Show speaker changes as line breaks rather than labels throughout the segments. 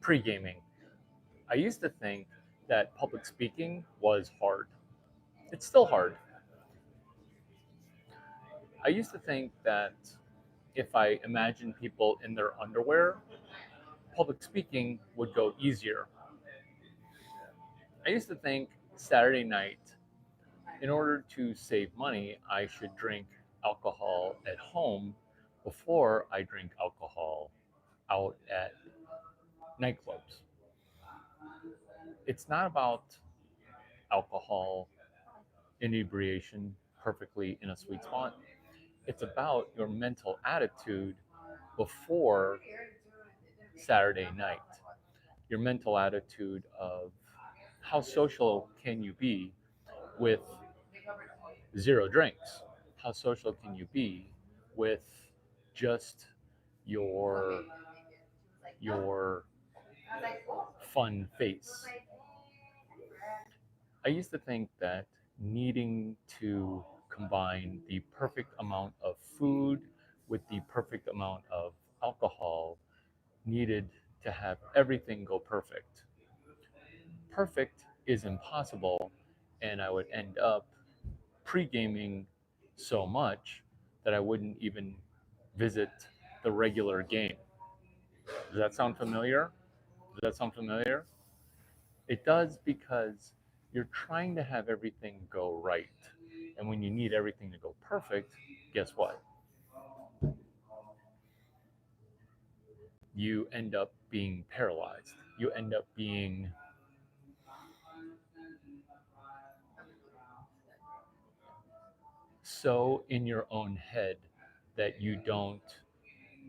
Pregaming. I used to think that public speaking was hard. It's still hard. I used to think that if I imagined people in their underwear, public speaking would go easier. I used to think Saturday night, in order to save money, I should drink alcohol at home before I drink alcohol out at nightclubs. It's not about alcohol inebriation perfectly in a sweet spot. It's about your mental attitude before Saturday night. Your mental attitude of how social can you be with zero drinks? How social can you be with just your your fun face? I used to think that needing to combine the perfect amount of food with the perfect amount of alcohol needed to have everything go perfect. Perfect is impossible, and I would end up pre-gaming so much that I wouldn't even visit the regular game. Does that sound familiar? Does that sound familiar? It does, because you're trying to have everything go right. And when you need everything to go perfect, guess what? You end up being paralyzed. You end up being so in your own head that you don't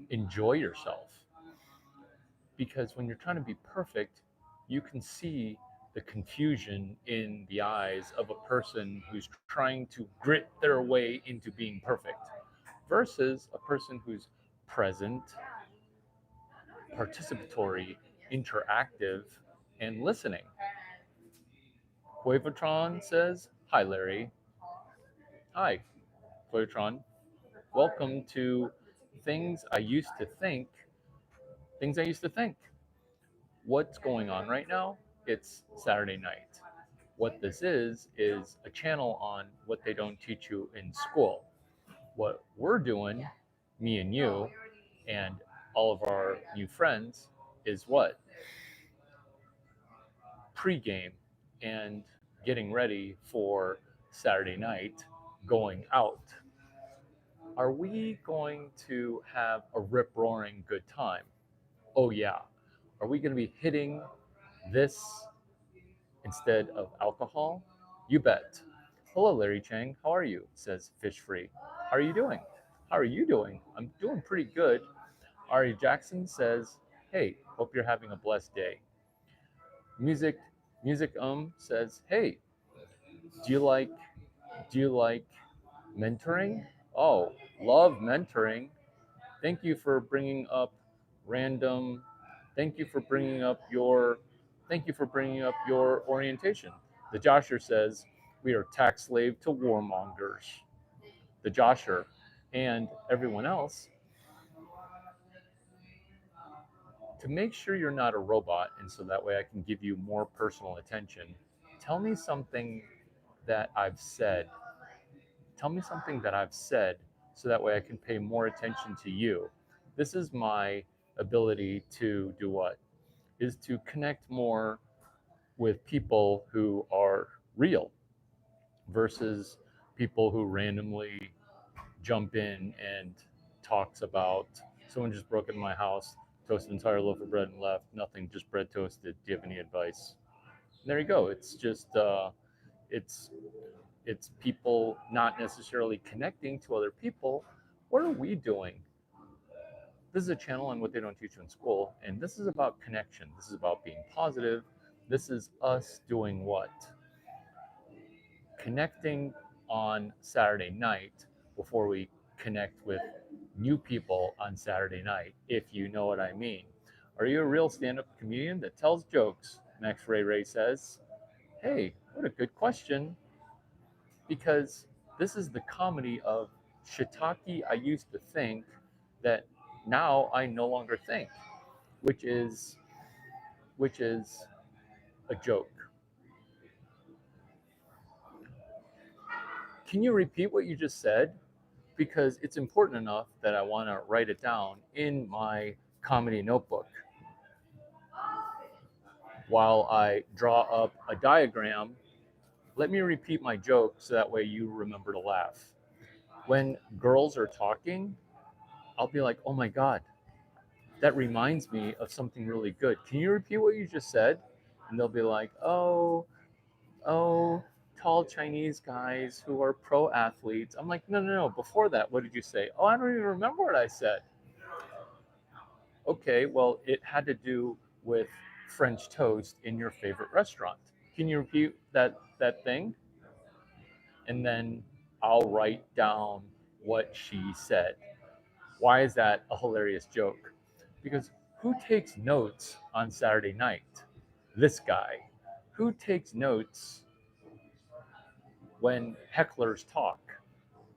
enjoy yourself. Because when you're trying to be perfect, you can see the confusion in the eyes of a person who's trying to grit their way into being perfect versus a person who's present, participatory, interactive, and listening. Quavatron says, "Hi, Larry." Hi, Quavatron. Welcome to Things I Used to Think. Things I Used to Think. What's going on right now? It's Saturday night. What this is a channel on what they don't teach you in school. What we're doing, me and you, and all of our new friends, is what? Pre-game and getting ready for Saturday night, going out. Are we going to have a rip-roaring good time? Oh yeah. Are we going to be hitting this instead of alcohol? You bet. Hello, Larry Chang. How are you? Says Fish Free. How are you doing? How are you doing? I'm doing pretty good. Ari Jackson says, hey, hope you're having a blessed day. Music says, hey, do you like mentoring? Oh, love mentoring. Thank you for bringing up random. Thank you for bringing up your. Thank you for bringing up your orientation. The Josher says we are tax slave to warmongers. The Josher and everyone else, to make sure you're not a robot, and so that way I can give you more personal attention. Tell me something that I've said. Tell me something that I've said so that way I can pay more attention to you. This is my ability to do what? Is to connect more with people who are real versus people who randomly jump in and talks about someone just broke into my house, toasted an entire loaf of bread and left. Nothing, just bread toasted. Do you have any advice? And there you go. It's just it's it's people not necessarily connecting to other people. What are we doing? This is a channel on what they don't teach you in school, and this is about connection. This is about being positive. This is us doing what? Connecting on Saturday night before we connect with new people on Saturday night, if you know what I mean. Are you a real stand-up comedian that tells jokes? Max Ray Ray says, hey, what a good question. Because this is the comedy of shiitake I used to think that now I no longer think, which is which is a joke. Can you repeat what you just said? Because it's important enough that I want to write it down in my comedy notebook while I draw up a diagram. Let me repeat my joke so that way you remember to laugh. When girls are talking, I'll be like, oh my God, that reminds me of something really good. Can you repeat what you just said? And they'll be like, oh, tall Chinese guys who are pro athletes. I'm like, no, no, no. Before that, what did you say? Oh, I don't even remember what I said. Okay, well, it had to do with French toast in your favorite restaurant. Can you repeat that thing? And then I'll write down what she said. Why is that a hilarious joke? Because who takes notes on Saturday night? This guy. Who takes notes when hecklers talk?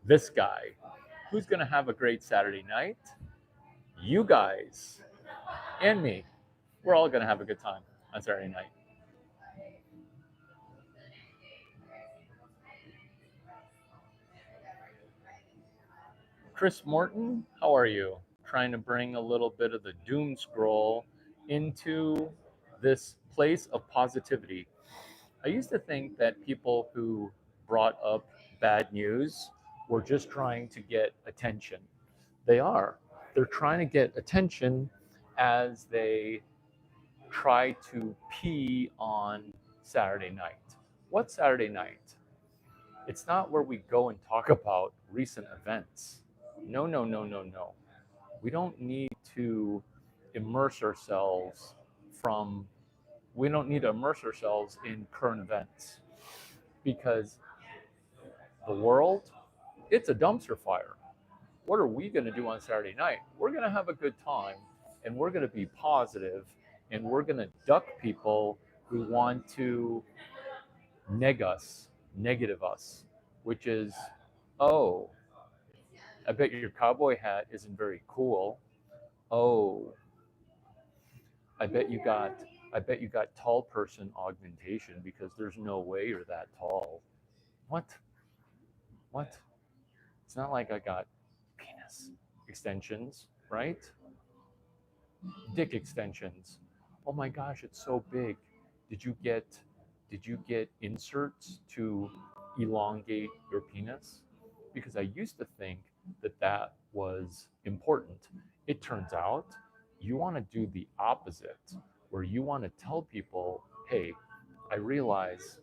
This guy. Who's going to have a great Saturday night? You guys and me. We're all going to have a good time on Saturday night. Chris Morton, how are you? Trying to bring a little bit of the doom scroll into this place of positivity. I used to think that people who brought up bad news were just trying to get attention. They are. They're trying to get attention as they try to pee on Saturday night. What's Saturday night? It's not where we go and talk about recent events. No, no, no, no, no. We don't need to immerse ourselves from we don't need to immerse ourselves in current events because the world, it's a dumpster fire. What are we going to do on Saturday night? We're going to have a good time and we're going to be positive and we're going to duck people who want to negative us, which is, oh, I bet your cowboy hat isn't very cool. Oh, I bet you got I bet you got tall person augmentation because there's no way you're that tall. What? What? It's not like I got penis extensions, right? Dick extensions. Oh my gosh, it's so big. Did you get inserts to elongate your penis? Because I used to think that that was important. It turns out you want to do the opposite, where you want to tell people, "Hey, I realize,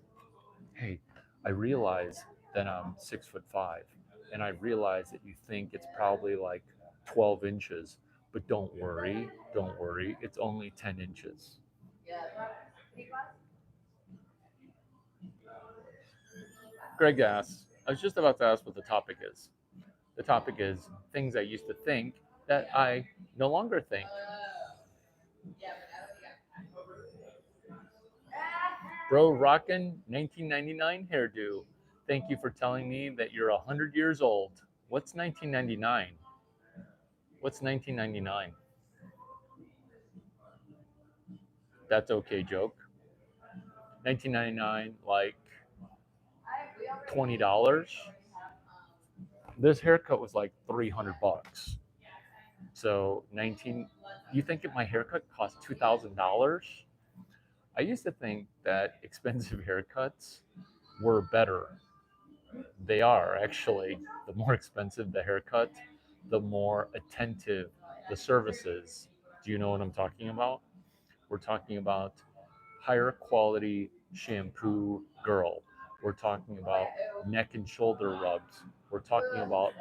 hey, I realize that I'm 6'5", and I realize that you think it's probably like 12 inches, but don't worry, it's only 10 inches." Greg asks, I was just about to ask what the topic is. The topic is things I used to think that I no longer think. Bro rockin' 1999 hairdo. Thank you for telling me that you're 100 years old. What's 1999? What's 1999? That's okay joke. 1999, like $20. This haircut was like $300. So 19. You think if my haircut cost $2,000? I used to think that expensive haircuts were better. They are actually. The more expensive the haircut, the more attentive the service is. Do you know what I'm talking about? We're talking about higher quality shampoo girl. We're talking about neck and shoulder rubs. We're talking about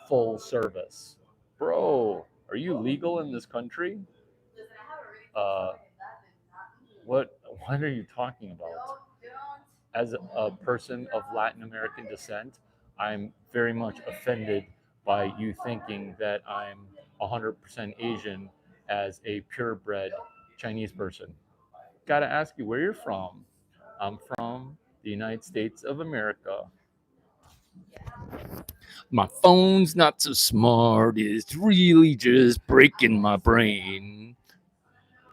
full service. Bro, are you legal in this country? Uh, what are you talking about? As a person of Latin American descent, I'm very much offended by you thinking that I'm 100% Asian as a purebred Chinese person. Gotta ask you where you're from. I'm from the United States of America. My phone's not so smart, it's really just breaking my brain.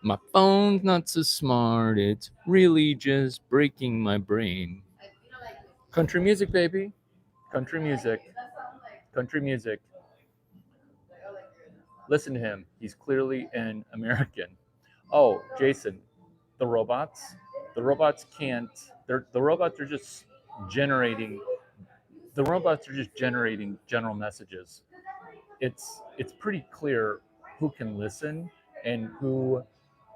My phone's not so smart, it's really just breaking my brain. Country music, baby. Country music. Country music. Listen to him. He's clearly an American. Oh, Jason, the robots. The robots can't. The robots are just generating. The robots are just generating general messages. It's pretty clear who can listen and who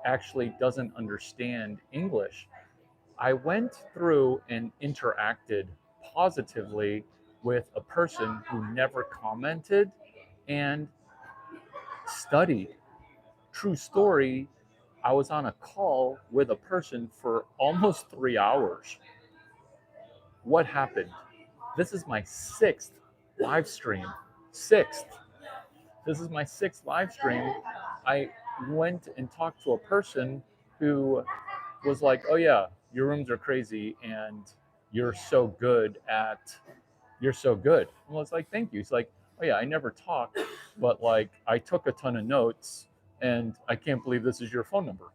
actually doesn't understand English. I went through and interacted positively with a person who never commented and studied. True story, I was on a call with a person for almost 3 hours. What happened? This is my sixth live stream. Sixth. This is my sixth live stream. I went and talked to a person who was like, "Oh yeah, your rooms are crazy, and you're so good at you're so good." Well, it's like, "Thank you." It's like, "Oh yeah, I never talk, but like I took a ton of notes, and I can't believe this is your phone number."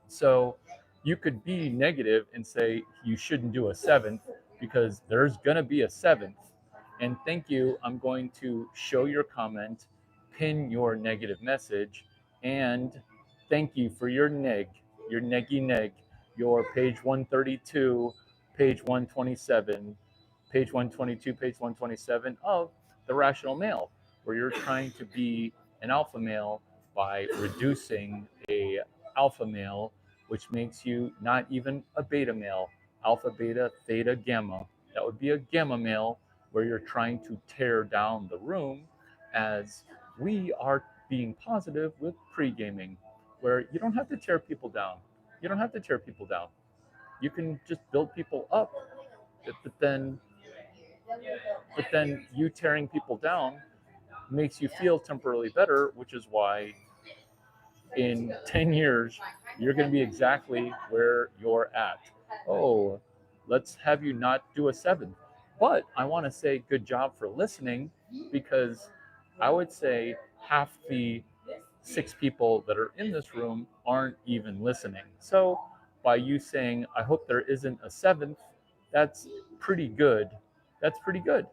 So you could be negative and say you shouldn't do a seventh because there's going to be a seventh. And thank you. I'm going to show your comment, pin your negative message, and thank you for your your neggy neg, your page 132, page 127, page 122, page 127 of The Rational Male, where you're trying to be an alpha male by reducing a alpha male, which makes you not even a beta male. Alpha, beta, theta, gamma. That would be a gamma male, where you're trying to tear down the room, as we are being positive with pre-gaming, where you don't have to tear people down. You don't have to tear people down. You can just build people up. But then you tearing people down makes you feel temporarily better, which is why in 10 years, you're going to be exactly where you're at. Oh, let's have you not do a seven. But I want to say good job for listening, because I would say half the six people that are in this room aren't even listening. So by you saying, I hope there isn't a seventh, that's pretty good. That's pretty good.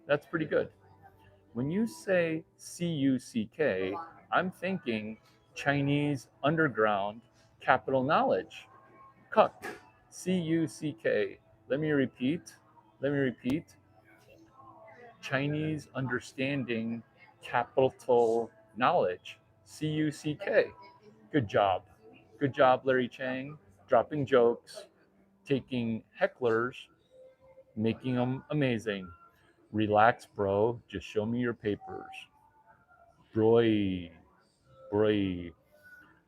That's pretty good. When you say CUCK, I'm thinking Chinese underground capital knowledge. Cuck. CUCK. Let me repeat. Let me repeat. Chinese understanding capital knowledge. CUCK. Good job. Good job, Larry Chang. Dropping jokes, taking hecklers, making them amazing. Relax, bro. Just show me your papers. Broy. Broy.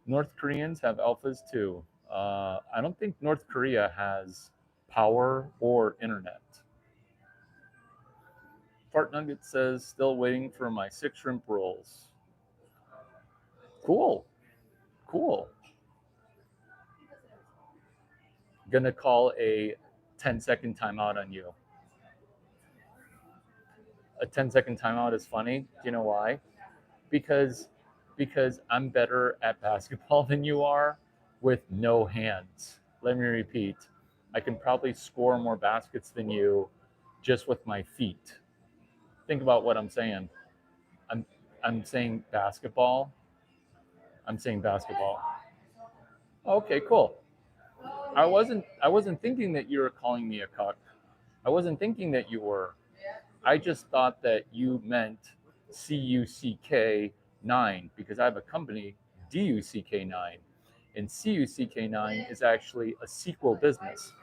North Koreans have alphas too. I don't think North Korea has power or internet. Fart Nugget says, still waiting for my 6 shrimp rolls. Cool. Cool. Gonna call a 10-second timeout on you. A 10-second timeout is funny. Do you know why? Because I'm better at basketball than you are with no hands. Let me repeat. I can probably score more baskets than you just with my feet. Think about what I'm saying. I'm I'm saying basketball. I'm saying basketball. Okay, cool. I wasn't thinking that you were calling me a cuck. I wasn't thinking that you were. I just thought that you meant CUCK9, because I have a company, DUCK9. And CUCK9 is actually a sequel business,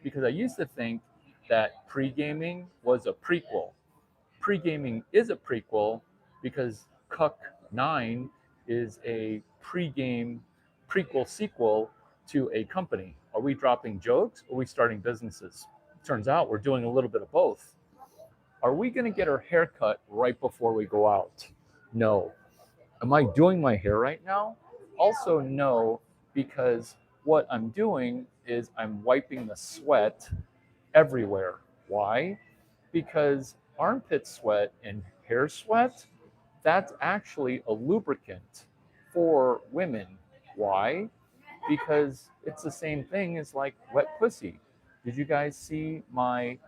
because I used to think that pre-gaming was a prequel. Pre-gaming is a prequel because Cuck 9 is a pre-game prequel sequel to a company. Are we dropping jokes or are we starting businesses? Turns out we're doing a little bit of both. Are we going to get our hair cut right before we go out? No. Am I doing my hair right now? Also, no, because what I'm doing is I'm wiping the sweat everywhere. Why? Because armpit sweat and hair sweat, that's actually a lubricant for women. Why? Because it's the same thing as like wet pussy. Did you guys see my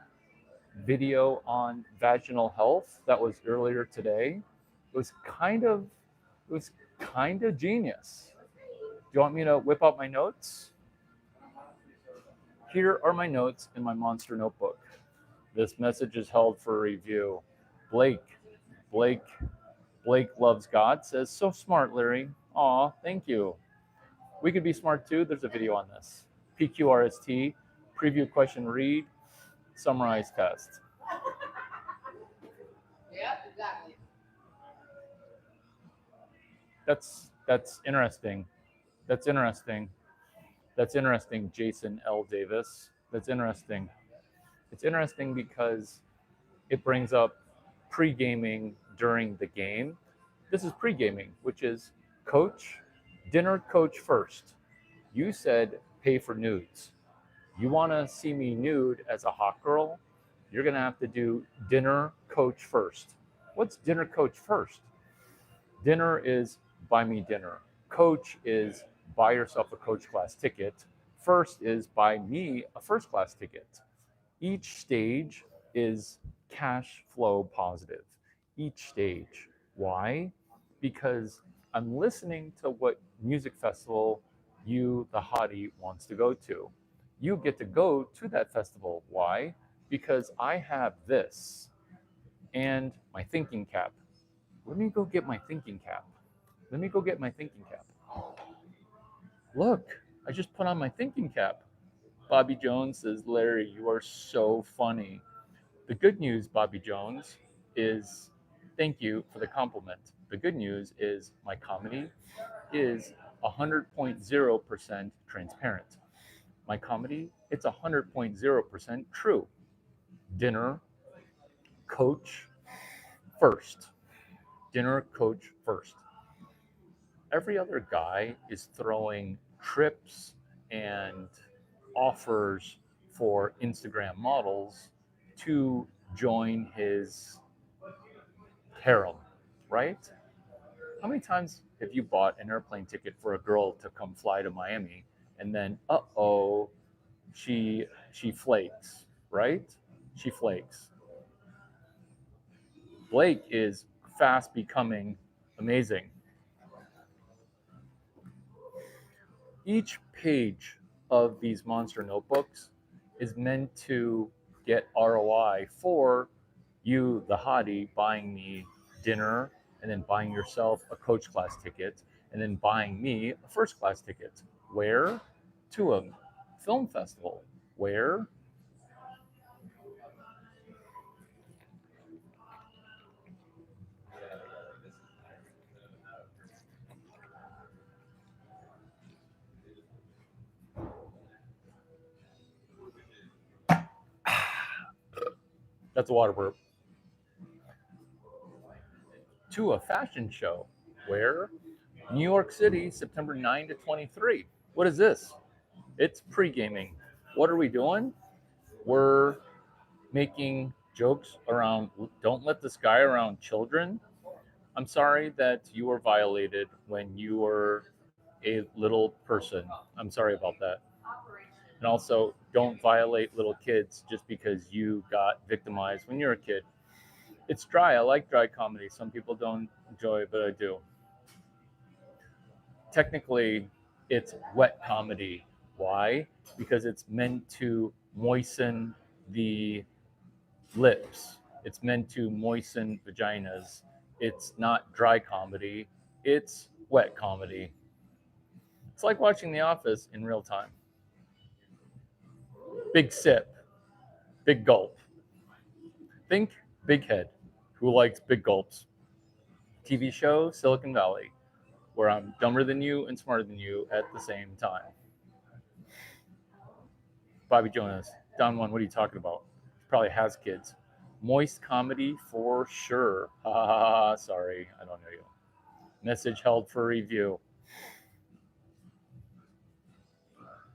video on vaginal health that was earlier today? It was kind of it was kind of genius. Do you want me to whip out my notes? Here are my notes in my monster notebook. This message is held for review. Blake, Blake, Blake loves God, says, so smart, Larry. Aw, thank you. We could be smart too. There's a video on this. PQRST, preview question read, summarize test. Yeah, exactly. That's interesting. That's interesting. That's interesting, Jason L. Davis. That's interesting. It's interesting because it brings up pre-gaming during the game. This is pre-gaming, which is coach, dinner coach first. You said pay for nudes. You want to see me nude as a hot girl? You're going to have to do dinner coach first. What's dinner coach first? Dinner is buy me dinner. Coach is buy yourself a coach class ticket. First is buy me a first class ticket. Each stage is cash flow positive. Each stage. Why? Because I'm listening to what music festival you, the hottie, wants to go to. You get to go to that festival. Why? Because I have this and my thinking cap. Let me go get my thinking cap. Let me go get my thinking cap. Look, I just put on my thinking cap. Bobby Jones says, Larry, you are so funny. The good news, Bobby Jones, is thank you for the compliment. The good news is my comedy is 100.0% transparent. My comedy, it's 100.0% true. Dinner, coach first. Dinner, coach first. Every other guy is throwing trips and offers for Instagram models to join his harem, right? How many times have you bought an airplane ticket for a girl to come fly to Miami and then she flakes, right? She flakes. Blake is fast becoming amazing. Each page of these monster notebooks is meant to get ROI for you, the hottie, buying me dinner and then buying yourself a coach class ticket and then buying me a first class ticket. Where? To a film festival. Where? That's a water burp. To a fashion show. Where? New York City, September 9 to 23. What is this? It's pre-gaming. What are we doing? We're making jokes around don't let this guy around children. I'm sorry that you were violated when you were a little person. I'm sorry about that. And also, don't violate little kids just because you got victimized when you're a kid. It's dry. I like dry comedy. Some people don't enjoy it, but I do. Technically, it's wet comedy. Why? Because it's meant to moisten the lips. It's meant to moisten vaginas. It's not dry comedy. It's wet comedy. It's like watching The Office in real time. Big sip, big gulp. Think big head. Who likes big gulps? TV show Silicon Valley, where I'm dumber than you and smarter than you at the same time. Bobby Jonas, Don One, what are you talking about? He probably has kids. Moist comedy for sure. Ha ha ha. Sorry, I don't know you. Message held for review.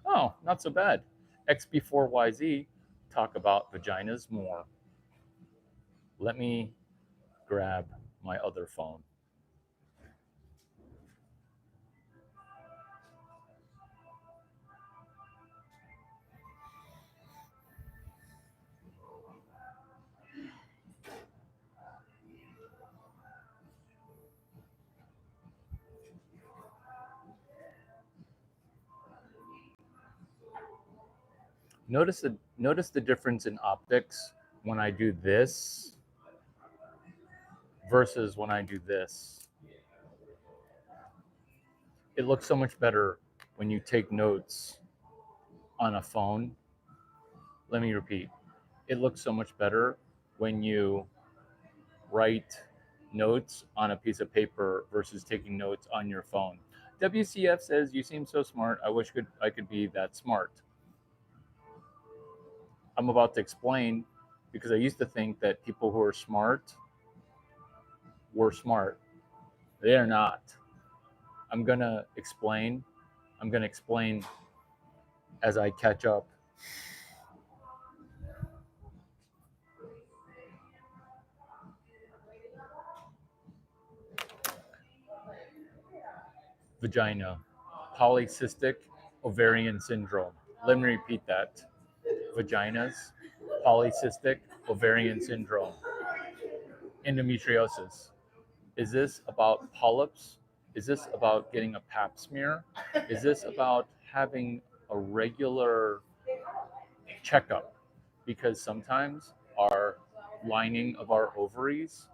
Oh, not so bad. XB4YZ talk about vaginas more. Let me grab my other phone. Notice the difference in optics when I do this versus when I do this. It looks so much better when you take notes on a phone. Let me repeat. It looks so much better when you write notes on a piece of paper versus taking notes on your phone. WCF says, "You seem so smart. I wish I could be that smart." I'm about to explain because I used to think that people who are smart were smart. They are not. I'm going to explain. I'm going to explain as I catch up. Vagina, polycystic ovarian syndrome. Let me repeat that. Vaginas, polycystic ovarian syndrome, endometriosis. Is this about polyps? Is this about getting a pap smear? Is this about having a regular checkup? Because sometimes our lining of our ovaries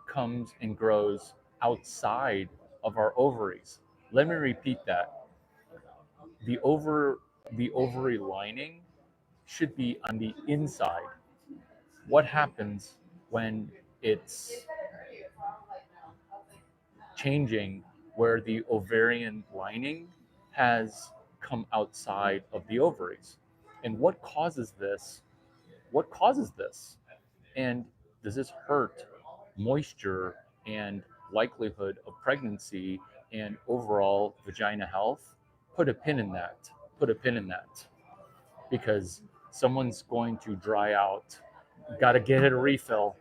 comes and grows outside of our ovaries. Let me repeat that. The over the ovary lining should be on the inside. What happens when it's changing where the ovarian lining has come outside of the ovaries? And what causes this? What causes this? And does this hurt moisture and likelihood of pregnancy and overall vagina health? Put a pin in that. Put a pin in that. Because someone's going to dry out. Got to get it a refill.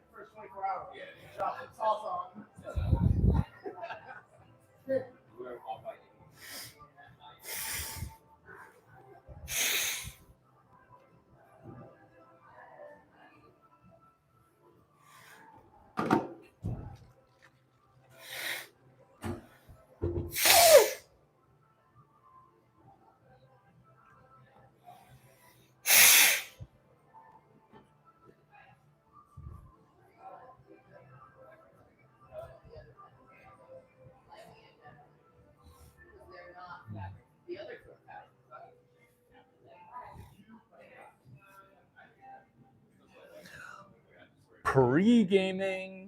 Pregaming.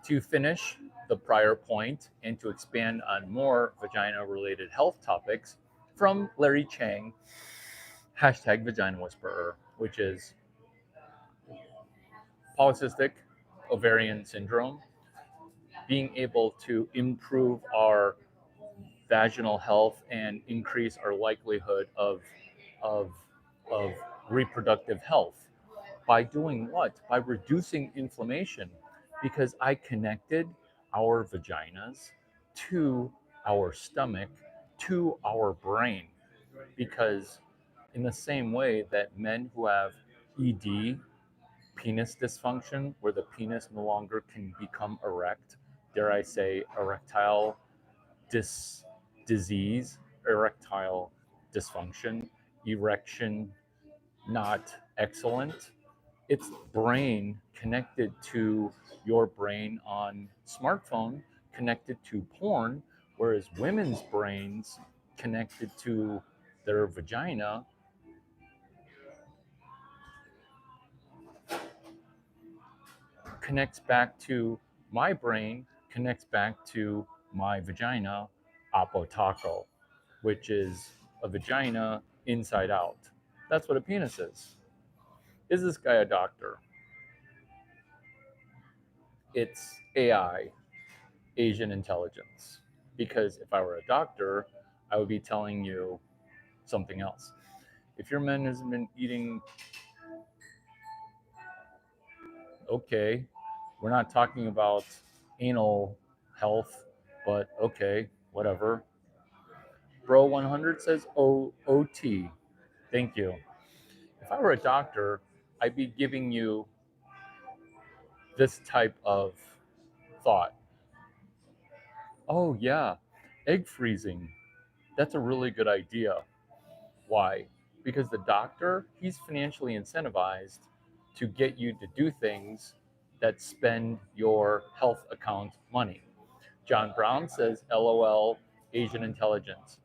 To finish the prior point and to expand on more vagina related health topics from Larry Chang, hashtag Vagina Whisperer, which is polycystic ovarian syndrome, being able to improve our vaginal health and increase our likelihood of, of reproductive health. By doing what? By reducing inflammation, because I connected our vaginas to our stomach, to our brain. Because, in the same way that men who have ED, penis dysfunction, where the penis no longer can become erect, dare I say, erectile disease, erectile dysfunction, erection not excellent. It's brain connected to your brain on smartphone, connected to porn, whereas women's brains connected to their vagina connects back to my brain, connects back to my vagina, apotaco, which is a vagina inside out. That's what a penis is. Is this guy a doctor? It's AI, Asian intelligence. Because if I were a doctor, I would be telling you something else. If your man has been eating, okay, we're not talking about anal health, but okay, whatever. Bro 100 says OT. Thank you. If I were a doctor, I'd be giving you this type of thought. Oh, yeah, egg freezing. That's a really good idea. Why? Because the doctor, he's financially incentivized to get you to do things that spend your health account money. John Brown says, LOL, Asian intelligence.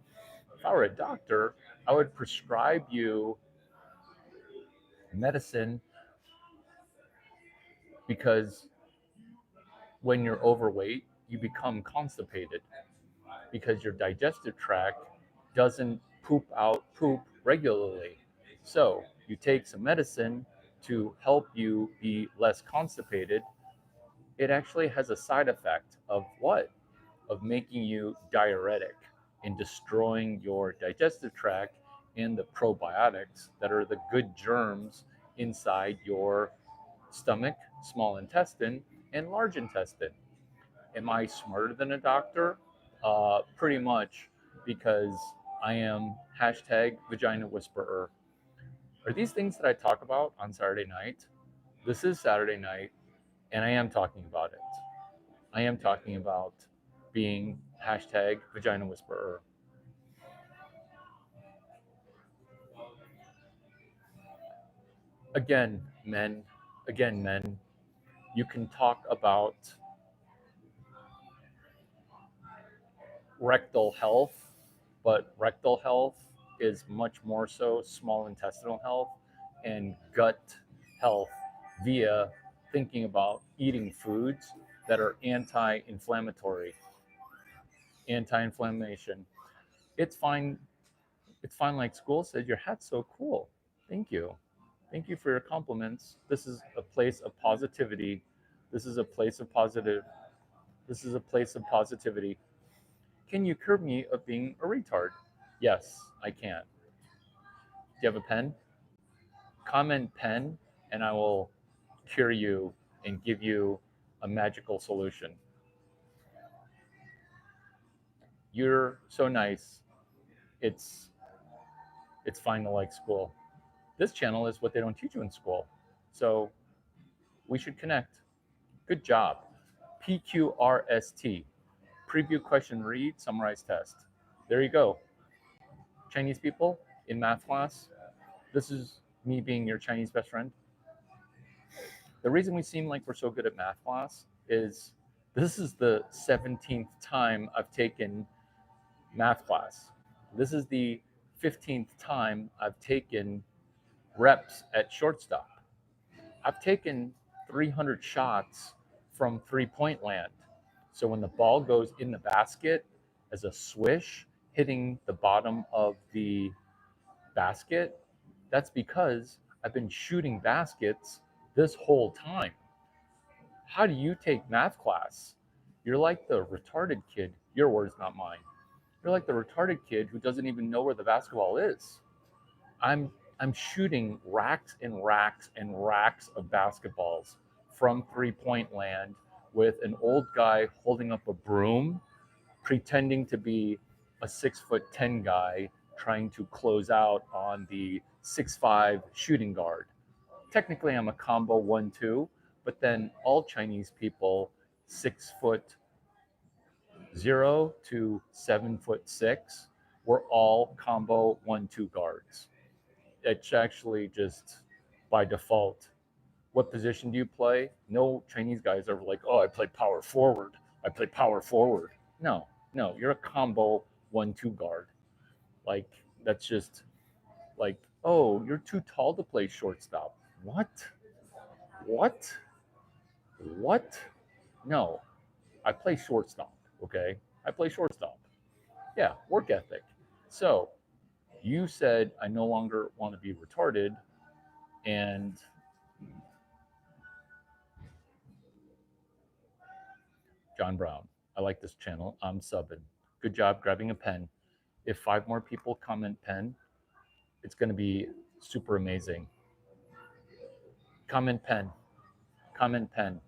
If I were a doctor, I would prescribe you medicine because when you're overweight, you become constipated because your digestive tract doesn't poop out poop regularly. So you take some medicine to help you be less constipated. It actually has a side effect of what? Of making you diuretic and destroying your digestive tract and the probiotics that are the good germs inside your stomach, small intestine, and large intestine. Am I smarter than a doctor? Pretty much, because I am hashtag vagina whisperer. Are these things that I talk about on Saturday night? This is Saturday night, and I am talking about it. I am talking about being hashtag vagina whisperer. Again, men, again, men, you can talk about rectal health, but rectal health is much more so small intestinal health and gut health via thinking about eating foods that are anti-inflammatory, anti-inflammation. It's fine. It's fine. Like school said, your hat's so cool. Thank you. Thank you for your compliments. This is a place of positivity. This is a place of positive. This is a place of positivity. Can you curb me of being a retard? Yes, I can. Do you have a pen? Comment pen, and I will cure you and give you a magical solution. You're so nice. It's it's fine to like school. This channel is what they don't teach you in school. So we should connect. Good job. PQRST. Preview question read, summarize test. There you go. Chinese people in math class, this is me being your Chinese best friend. The reason we seem like we're so good at math class is this is the 17th time I've taken math class. This is the 15th time I've taken reps at shortstop. I've taken 300 shots from 3-point land. So when the ball goes in the basket as a swish, hitting the bottom of the basket, that's because I've been shooting baskets this whole time. How do you take math class? You're like the retarded kid. Your words, not mine. You're like the retarded kid who doesn't even know where the basketball is. I'm I'm shooting racks and racks and racks of basketballs from 3-point land with an old guy holding up a broom, pretending to be a 6'10" guy trying to close out on the 6'5" shooting guard. Technically, I'm a combo 1-2, but then all Chinese people 6'0" to 7'6" were all combo 1-2 guards. It's actually just by default. What position do you play? No Chinese guys are like, oh, I play power forward. I play power forward. No, no, you're a combo 1-2 guard. Like, that's just like, oh, you're too tall to play shortstop. What? What? What? No, I play shortstop. Okay, I play shortstop. Yeah, work ethic. So you said I no longer want to be retarded, and John Brown. I like this channel. I'm subbing. Good job grabbing a pen. If 5 more people comment pen, it's going to be super amazing. Comment pen. Comment pen.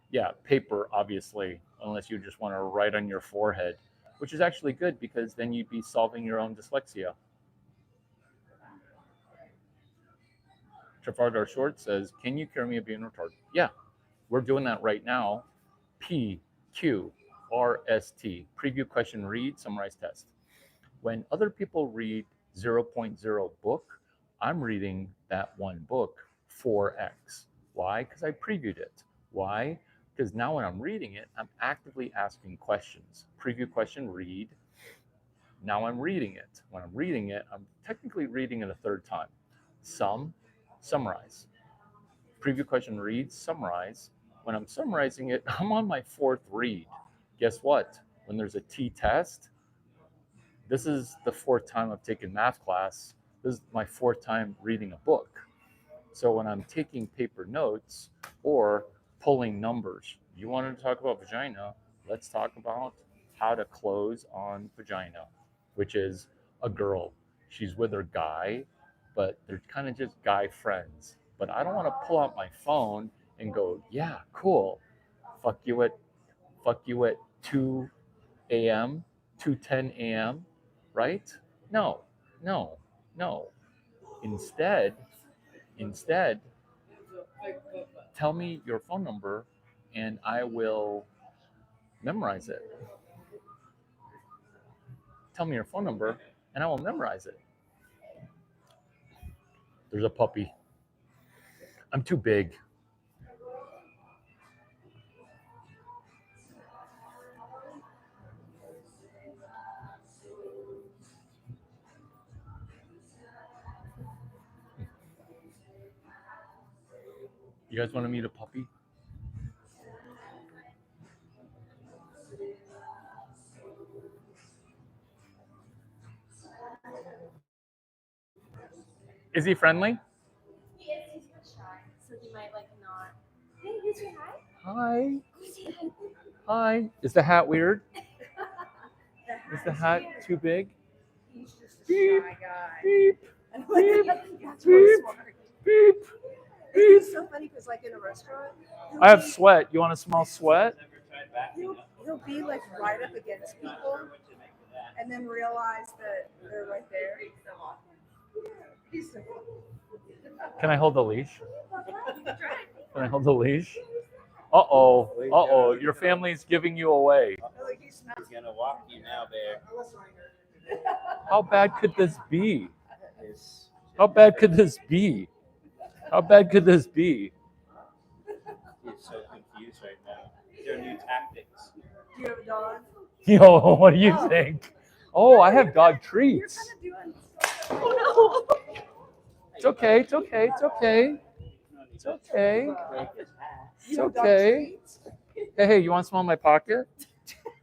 Yeah, paper, obviously, unless you just want to write on your forehead, which is actually good because then you'd be solving your own dyslexia. Trafalgar Short says, can you cure me of being retarded? Yeah, we're doing that right now. PQ. PQRST, preview question read, summarize test. When other people read 0.0 book, I'm reading that one book 4x. Why? Because I previewed it. Why? Because now when I'm reading it, I'm actively asking questions. Preview question read. Now I'm reading it. When I'm reading it, I'm technically reading it a third time. Summarize. Preview question read, summarize. When I'm summarizing it, I'm on my fourth read. Guess what? When there's a T test, this is the fourth time I've taken math class. This is my fourth time reading a book. So when I'm taking paper notes or pulling numbers, you wanted to talk about vagina, let's talk about how to close on vagina, which is a girl. She's with her guy, but they're kind of just guy friends. But I don't want to pull out my phone and go, yeah, cool. Fuck you at 2 a.m., 2:10 a.m., right? No, no, no. Instead, tell me your phone number and I will memorize it. Tell me your phone number and I will memorize it. There's a puppy. I'm too big. You guys want to meet a puppy? Is he friendly?
He is. He's kind of shy, so he might like not. Hey, you say hi?
Hi.
Go say hi.
Hi. Is the hat weird? Is the hat
weird.
too big?
He's just a
Beep,
shy guy.
beep,
And
beep,
that's really smart.
beep, beep.
It's so funny because, like, in a restaurant,
I have sweat. You want to smell sweat?
he'll be like right up against people, and then realize that they're right there. He's so
Can I hold the leash? Can I hold the leash? Uh-oh. Uh-oh. Your family's giving you away.
He's gonna walk you now, Bear.
How bad could this be? How bad could this be? How bad could this be?
He's so confused right now. These are new tactics.
Do you have a dog?
Yo, what do you think? Oh, I have dog treats.
You're kind of doing. Oh no!
It's okay. It's okay. It's okay. It's okay. It's okay. Hey, hey, you want to smell my pocket?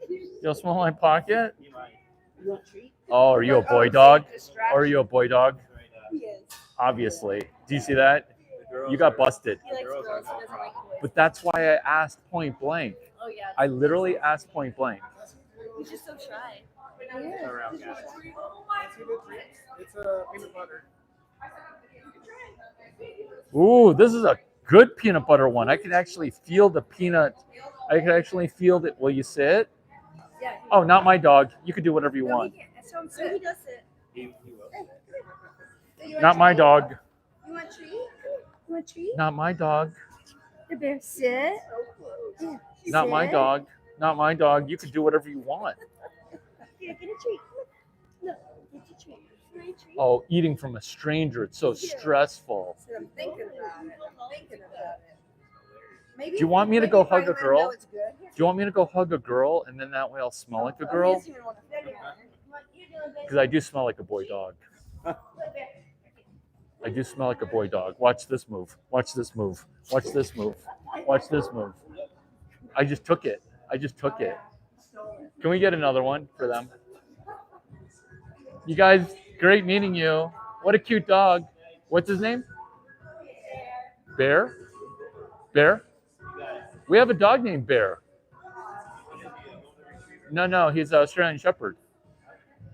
You want to smell my pocket?
You want a treat?
Oh, are you a boy dog? Or are you a boy dog?
He is.
Obviously. Do you see that? You got busted.
He likes girls. He doesn't like boys.
But that's why I asked point blank.
Oh yeah.
I literally asked point blank.
He's just so shy.
Around, guys.
It's a peanut butter.
Ooh, this is a good peanut butter one. I can actually feel the peanut. I can actually feel that. Will you sit?
Yeah.
Oh, not my dog. You can do whatever you want.
That's how he does it.
He will.
Not my dog.
You want a treat? You want a treat?
Not my dog.
The bear sit.
So close.
Not my dog. Not my dog. You can do whatever you want.
Here, get a treat. Look, get your treat. Want a treat?
Oh, eating from a stranger. It's so stressful.
So I'm thinking about it. Thinking about it. Maybe,
Do you want me to go
maybe
hug a
if I
girl?
know it's good.
Do you want me to go hug a girl and then that way I'll smell like a
Oh, he
girl?
doesn't even want to think about it.
Because I do smell like a boy dog. I do smell like a boy dog. Watch this move. Watch this move. Watch this move. Watch this move. I just took it. I just took it. Can we get another one for them? You guys, great meeting you. What a cute dog. What's his name? Bear? Bear? We have a dog named Bear. No, he's an Australian Shepherd.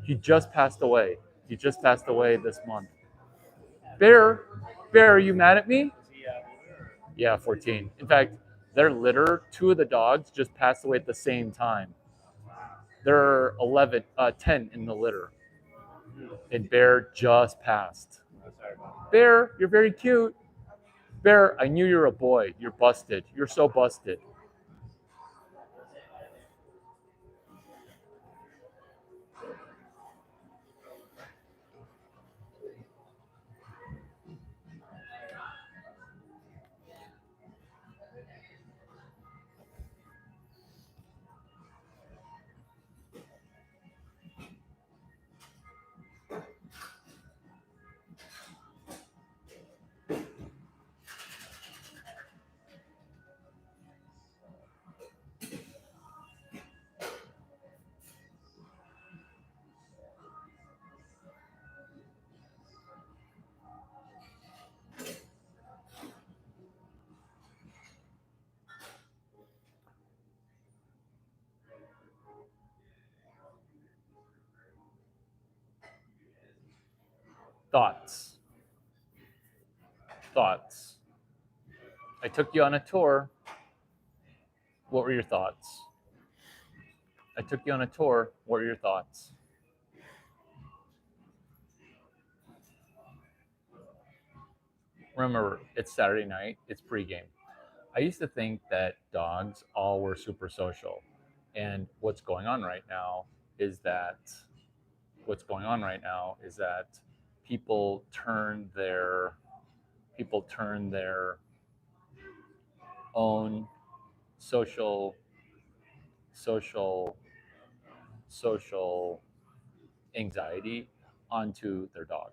He just passed away. He just passed away this month. Bear, are you mad at me? Yeah, 14. In fact, their litter, 2 of the dogs just passed away at the same time. There are 10 in the litter. And Bear just passed. Bear, you're very cute. Bear, I knew you were a boy. You're busted. You're so busted. Thoughts. Thoughts. I took you on a tour. What were your thoughts? I took you on a tour. What were your thoughts? Remember, it's Saturday night. It's pregame. I used to think that dogs all were super social. And what's going on right now is that people turn their own social social social anxiety onto their dog.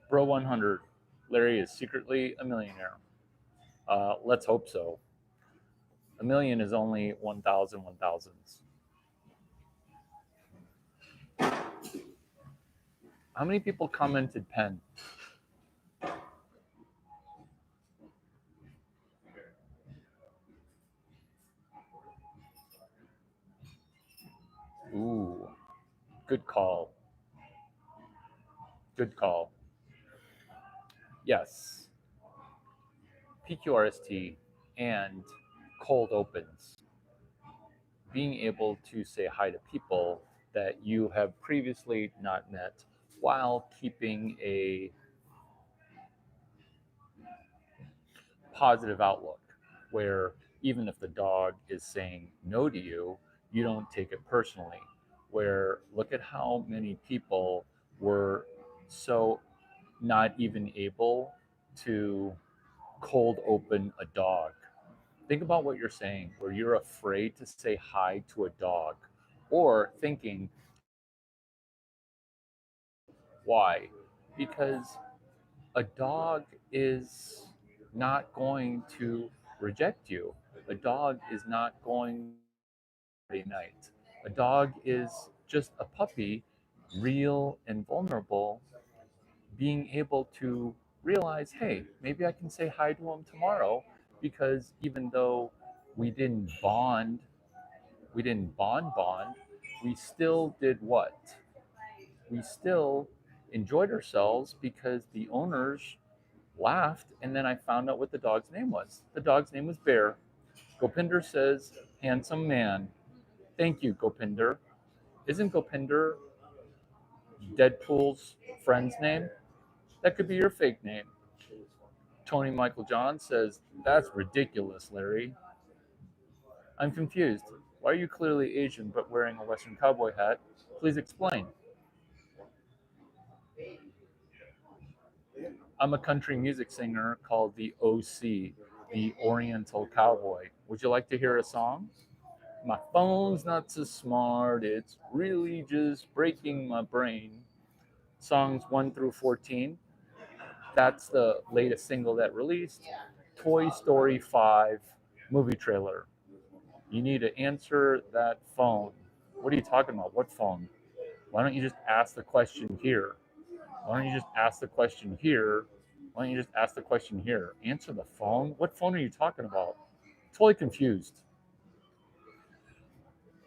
Bro 100, Larry is secretly a millionaire. Let's hope so. A million is only 1,000 1,000s. How many people commented pen? Ooh, good call. Good call. Yes, PQRST and cold opens. Being able to say hi to people that you have previously not met while keeping a positive outlook, where even if the dog is saying no to you, you don't take it personally. Where look at how many people were so not even able to cold open a dog. Think about what you're saying, where you're afraid to say hi to a dog, or thinking, why? Because a dog is not going to reject you. A dog is not going to night. A dog is just a puppy, real and vulnerable, being able to realize, hey, maybe I can say hi to him tomorrow, because even though we didn't bond, bond, we still did what? We still enjoyed ourselves because the owners laughed, and then I found out what the dog's name was. The dog's name was Bear. Gopinder says, handsome man. Thank you, Gopinder. Isn't Gopinder Deadpool's friend's name? That could be your fake name. Tony Michael John says, that's ridiculous, Larry. I'm confused. Why are you clearly Asian but wearing a Western cowboy hat? Please explain. I'm a country music singer called the OC, the Oriental Cowboy. Would you like to hear a song? My phone's not so smart, it's really just breaking my brain. Songs 1 through 14. That's the latest single that released. Toy Story 5 movie trailer. You need to answer that phone. What are you talking about? What phone? Why don't you just ask the question here? Why don't you just ask the question here? Why don't you just ask the question here? Answer the phone? What phone are you talking about? Totally confused.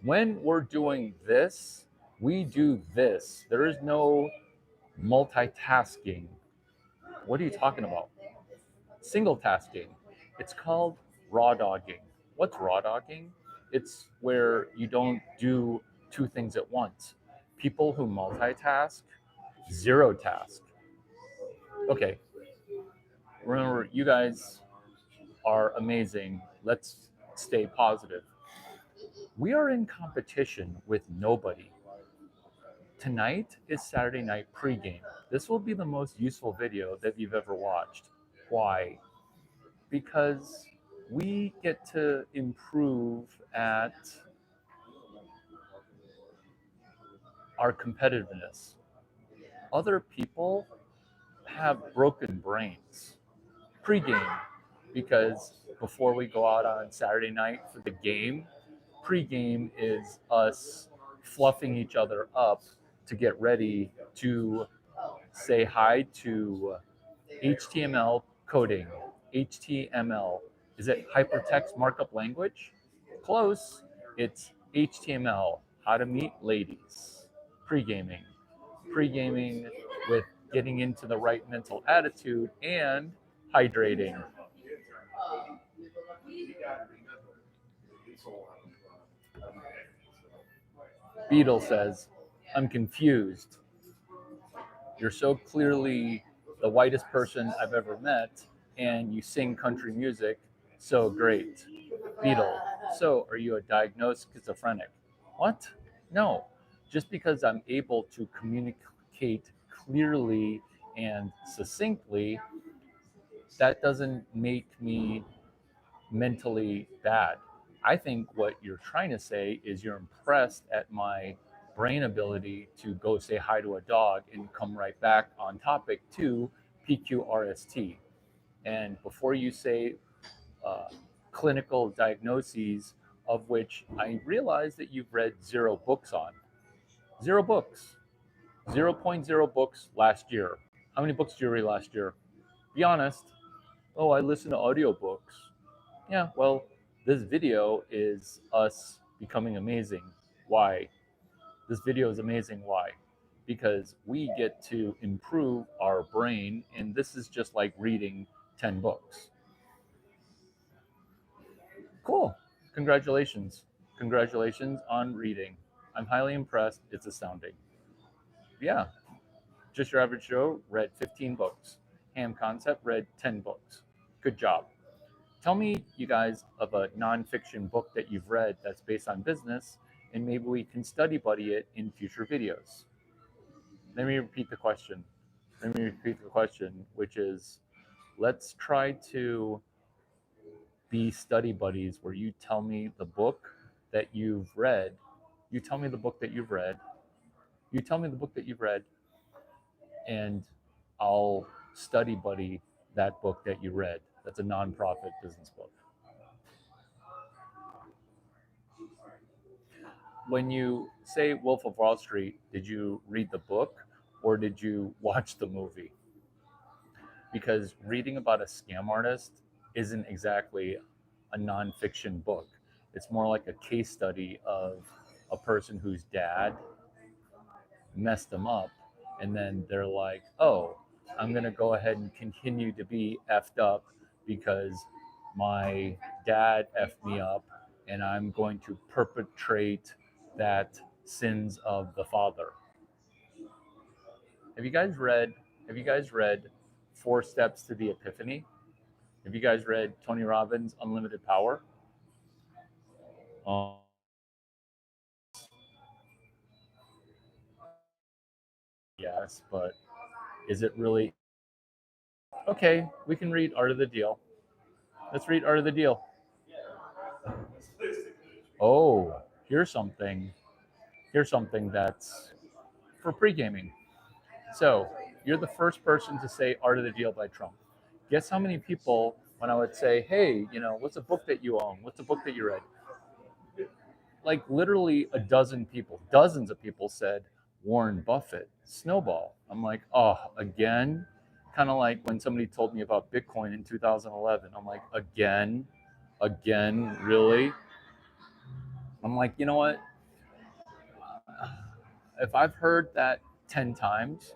When we're doing this, we do this. There is no multitasking. What are you talking about? Single tasking. It's called raw dogging. What's raw dogging? It's where you don't do two things at once. People who multitask, zero task. Okay, remember, you guys are amazing. Let's stay positive. We are in competition with nobody. Tonight is Saturday night pregame. This will be the most useful video that you've ever watched. Why? Because we get to improve at our competitiveness. Other people have broken brains. Pre-game, because before we go out on Saturday night for the game, pre-game is us fluffing each other up to get ready to say hi to HTML coding. HTML. Is it hypertext markup language? Close. It's HTML. How to meet ladies. Pre-gaming. Pre-gaming with getting into the right mental attitude and hydrating. Beetle says, I'm confused. You're so clearly the whitest person I've ever met, and you sing country music so great. Beetle, so are you a diagnosed schizophrenic? What? No. Just because I'm able to communicate clearly and succinctly, that doesn't make me mentally bad. I think what you're trying to say is you're impressed at my brain ability to go say hi to a dog and come right back on topic to PQRST. And before you say uh, clinical diagnoses, of which I realize that you've read 0 books on, 0 books, zero point 0 books last year. How many books did you read last year? Be honest. Oh, I listen to audiobooks. Yeah, well, this video is us becoming amazing. Why? This video is amazing. Why? Because we get to improve our brain, and this is just like reading 10 books. Cool. Congratulations. Congratulations on reading. I'm highly impressed. It's astounding. Yeah, just your average Joe read 15 books. Ham Concept read 10 books. Good job. Tell me, you guys, of a nonfiction book that you've read that's based on business, and maybe we can study buddy it in future videos. Let me repeat the question. Which is, let's try to be study buddies where you tell me the book that you've read. You tell me the book that you've read. You tell me the book that you've read, and I'll study buddy that book that you read. That's a nonprofit business book. When you say Wolf of Wall Street, did you read the book or did you watch the movie? Because reading about a scam artist isn't exactly a nonfiction book. It's more like a case study of a person whose dad messed them up, and then they're like, oh, I'm going to go ahead and continue to be effed up because my dad effed me up, and I'm going to perpetrate that sins of the father. Have you guys read Four Steps to the Epiphany? Have you guys read Tony Robbins' Unlimited Power? Yes, but is it really? Okay, we can read Art of the Deal. Let's read Art of the Deal. Oh, here's something. Here's something that's for pre-gaming. So, you're the first person to say Art of the Deal by Trump. Guess how many people, when I would say, hey, what's a book that you own? What's a book that you read? Like literally a dozen people, dozens of people said Warren Buffett, Snowball. I'm like, oh, again? Kind of like when somebody told me about Bitcoin in 2011. I'm like, again, really? I'm like, you know what? If I've heard that 10 times,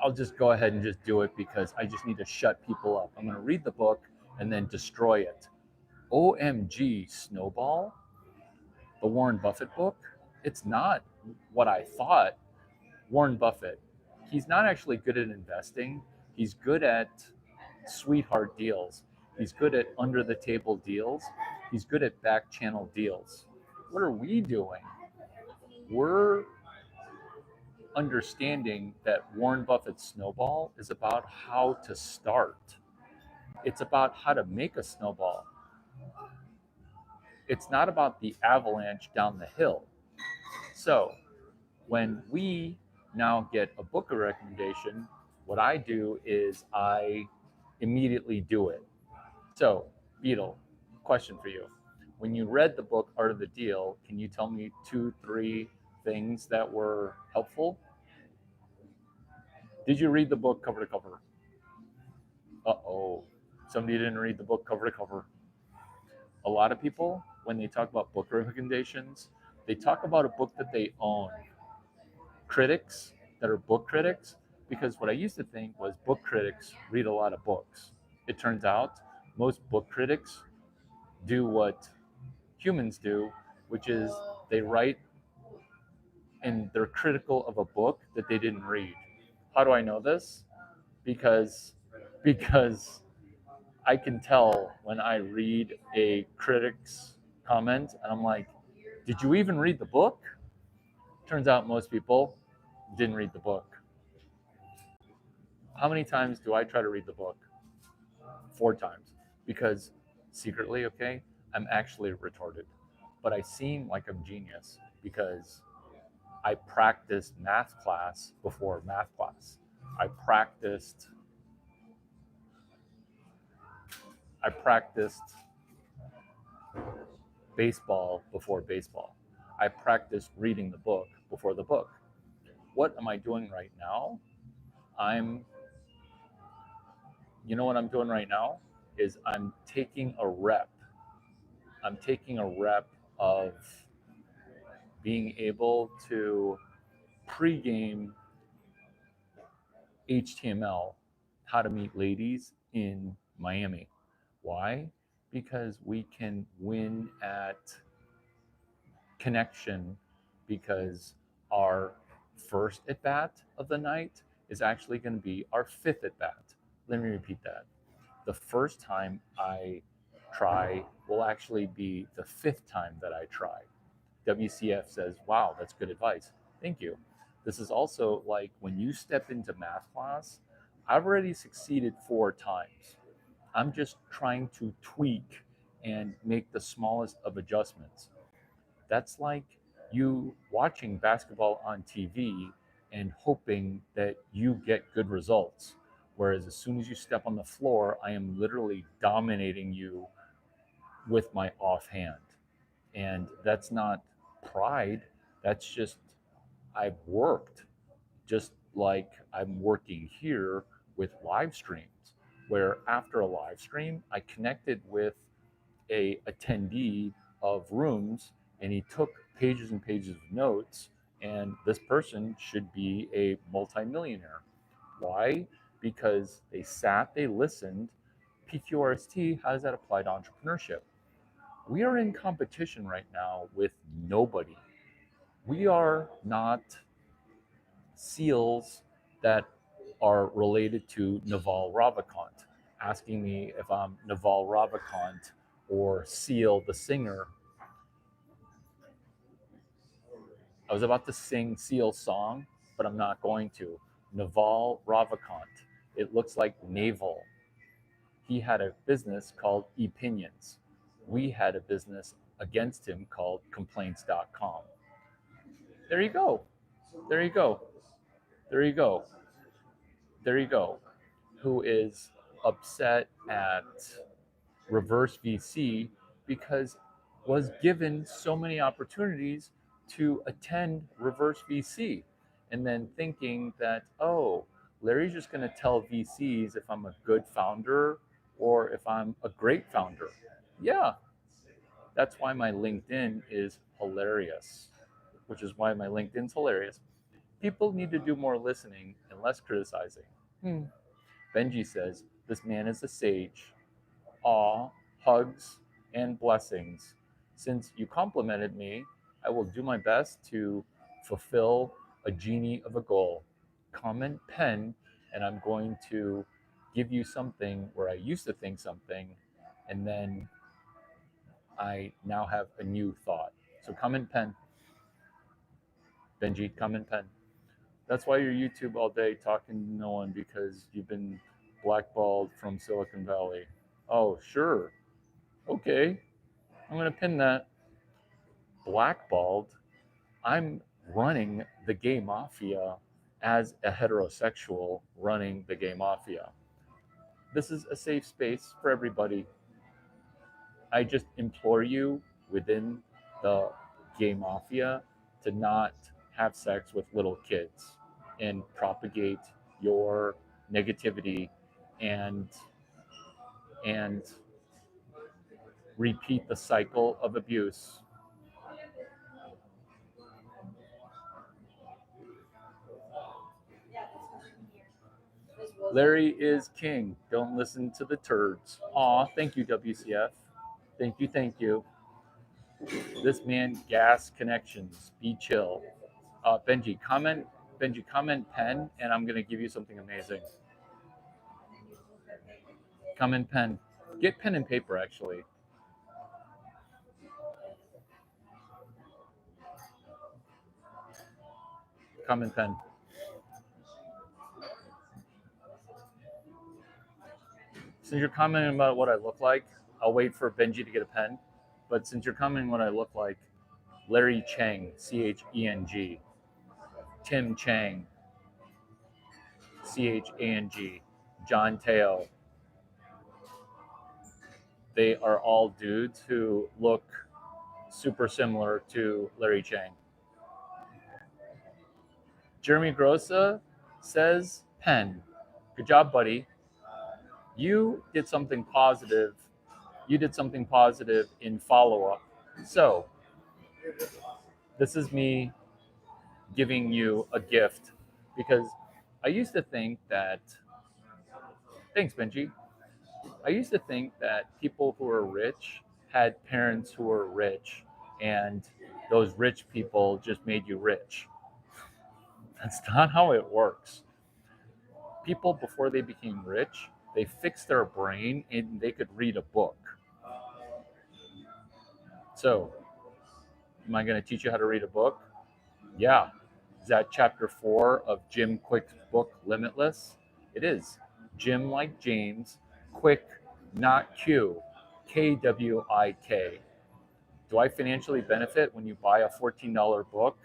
I'll just go ahead and just do it because I just need to shut people up. I'm going to read the book and then destroy it. OMG, Snowball, the Warren Buffett book, it's not what I thought. Warren Buffett, he's not actually good at investing. He's good at sweetheart deals. He's good at under the table deals. He's good at back channel deals. What are we doing? We're understanding that Warren Buffett's Snowball is about how to start. It's about how to make a snowball. It's not about the avalanche down the hill. So when we now get a book recommendation, what I do is I immediately do it. So, Beetle, question for you. When you read the book Art of the Deal, can you tell me 2, 3 things that were helpful? Did you read the book cover to cover? Uh-oh. Somebody didn't read the book cover to cover. A lot of people, when they talk about book recommendations, they talk about a book that they own. Critics that are book critics, because what I used to think was book critics read a lot of books. It turns out most book critics do what humans do, which is they write and they're critical of a book that they didn't read. How do I know this? Because because I can tell when I read a critic's comment and I'm like, did you even read the book? Turns out most people didn't read the book. How many times do I try to read the book? 4 times. Because secretly, okay, I'm actually retarded. But I seem like I'm genius because I practiced math class before math class. I practiced I practiced baseball before baseball. I practiced reading the book before the book. What am I doing right now? I'm you know what I'm doing right now is I'm taking a rep. I'm taking a rep of being able to pregame HTML, how to meet ladies in Miami. Why? Because we can win at connection because our first at bat of the night is actually going to be our fifth at bat. Let me repeat that. The first time I try will actually be the fifth time that I try. WCF says, wow, that's good advice. Thank you. This is also like when you step into math class, I've already succeeded 4 times. I'm just trying to tweak and make the smallest of adjustments. That's like you watching basketball on TV and hoping that you get good results. Whereas as soon as you step on the floor, I am literally dominating you with my offhand. And that's not pride. That's just, I've worked just like I'm working here with live streams, where after a live stream, I connected with a attendee of rooms and he took pages and pages of notes, and this person should be a multimillionaire. Why? Because they sat, they listened. PQRST, how does that apply to entrepreneurship? We are in competition right now with nobody. We are not seals that are related to Naval Ravikant, asking me if I'm Naval Ravikant or Seal the singer. I was about to sing Seal's song, but I'm not going to. Naval Ravikant. It looks like naval. He had a business called Opinions. We had a business against him called complaints.com. There you go. There you go. There you go. There you go. Who is upset at reverse VC because was given so many opportunities to attend reverse VC and then thinking that, oh, Larry's just going to tell VCs if I'm a good founder or if I'm a great founder. Yeah, that's why my LinkedIn is hilarious, which is why my LinkedIn's hilarious. People need to do more listening and less criticizing. Benji says, this man is a sage. Awe, hugs, and blessings. Since you complimented me, I will do my best to fulfill a genie of a goal. Comment pen, and I'm going to give you something where I used to think something, and then I now have a new thought. So comment pen. Benji, comment pen. That's why you're YouTube all day talking to no one because you've been blackballed from Silicon Valley. Oh, sure. Okay. I'm going to pin that. Blackballed. I'm running the gay mafia as a heterosexual running the gay mafia. This is a safe space for everybody. I just implore you within the gay mafia to not have sex with little kids and propagate your negativity and and repeat the cycle of abuse. Larry is king. Don't listen to the turds. Aw, thank you, WCF. Thank you, thank you. This man gas connections. Be chill. Benji, comment pen, and I'm gonna give you something amazing. Comment pen. Get pen and paper, actually. Comment pen. Since you're commenting about what I look like, I'll wait for Benji to get a pen. But since you're commenting what I look like, Larry Cheng, Cheng. Tim Chang, Chang. John Teo. They are all dudes who look super similar to Larry Chang. Jeremy Grossa says pen. Good job, buddy. You did something positive. You did something positive in follow-up. So this is me giving you a gift because I used to think that, thanks, Benji. I used to think that people who were rich had parents who were rich, and those rich people just made you rich. That's not how it works. People, before they became rich, they fixed their brain and they could read a book. So, am I going to teach you how to read a book? Yeah. Is that chapter 4 of Jim Quick's book, Limitless? It is. Jim like James, Quick, not Q, KWIK. Do I financially benefit when you buy a $14 book?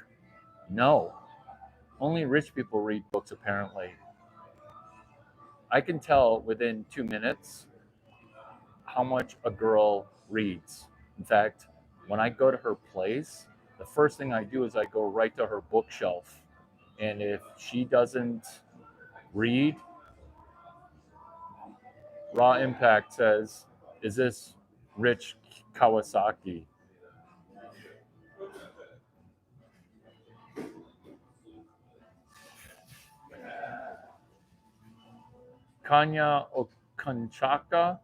No. Only rich people read books, apparently. I can tell within 2 minutes how much a girl reads. In fact, when I go to her place, the first thing I do is I go right to her bookshelf. And if she doesn't read, Raw Impact says, is this Rich Kawasaki? Kanya Okanchaka,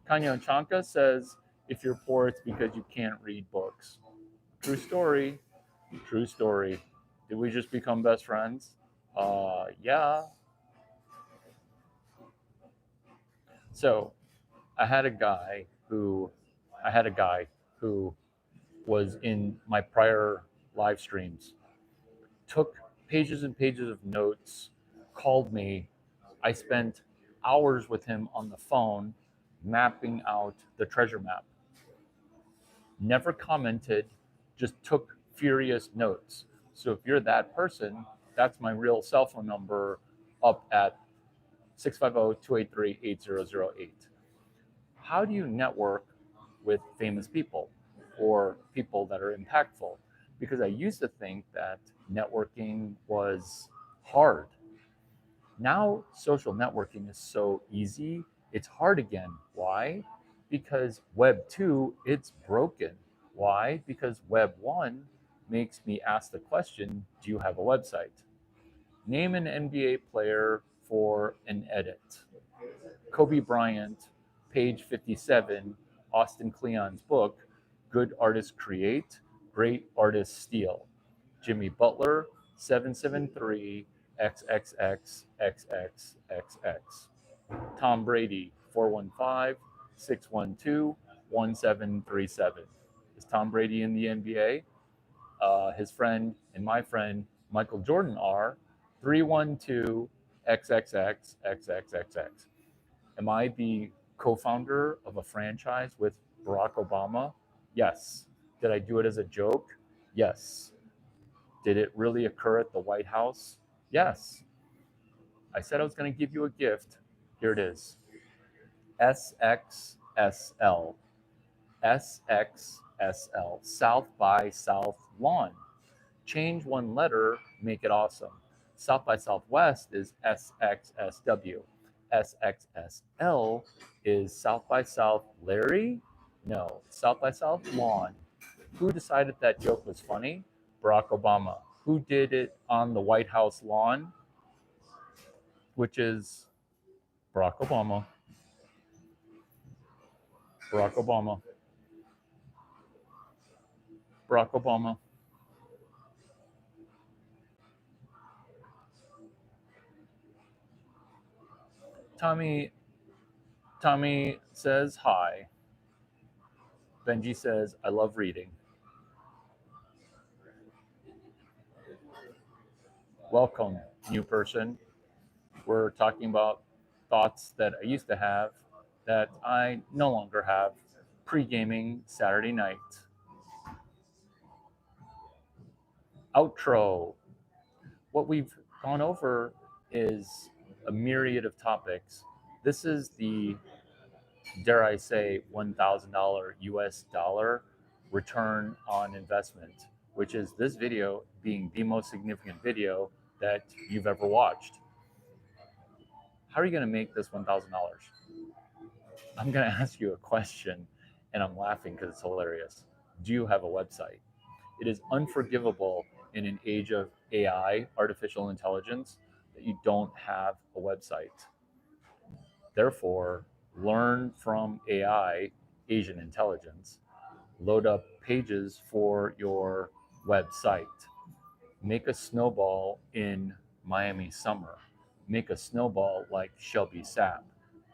Kanya Ochanka says, if you're poor, it's because you can't read books. True story. True story. Did we just become best friends? Yeah. So I had a guy who was in my prior live streams, took pages and pages of notes, called me. I spent hours with him on the phone mapping out the treasure map. Never commented, just took furious notes. So if you're that person, that's my real cell phone number up at 650-283-8008. How do you network with famous people or people that are impactful? Because I used to think that networking was hard. Now social networking is so easy, it's hard again. Why? Because Web 2, it's broken. Why? Because Web 1 makes me ask the question, do you have a website? Name an NBA player for an edit. Kobe Bryant, page 57, Austin Kleon's book, Good Artists Create, Great Artists Steal. Jimmy Butler, 773 XXXXXXX. Tom Brady, 415-612-1737. Is Tom Brady in the NBA? His friend and my friend Michael Jordan are 312 XXXXXXX. Am I the co-founder of a franchise with Barack Obama? Yes. Did I do it as a joke? Yes. Did it really occur at the White House? Yes. I said I was going to give you a gift. Here it is. SXSL. SXSL. South by South Lawn. Change one letter, make it awesome. South by Southwest is SXSW. SXSL is South by South Larry? No, South by South Lawn. Who decided that joke was funny? Barack Obama. Who did it on the White House lawn? Which is Barack Obama. Barack Obama. Barack Obama. Tommy says hi. Benji says, I love reading. Welcome, new person. We're talking about thoughts that I used to have that I no longer have. Pre-gaming Saturday night. Outro. What we've gone over is a myriad of topics. This is the, dare I say, $1,000 US dollar return on investment, which is this video being the most significant video that you've ever watched. How are you going to make this $1,000? I'm going to ask you a question, and I'm laughing because it's hilarious. Do you have a website? It is unforgivable in an age of AI, artificial intelligence, that you don't have a website. Therefore, learn from AI, Asian intelligence, load up pages for your website. Make a snowball in Miami summer. Make a snowball like Shelby Sapp.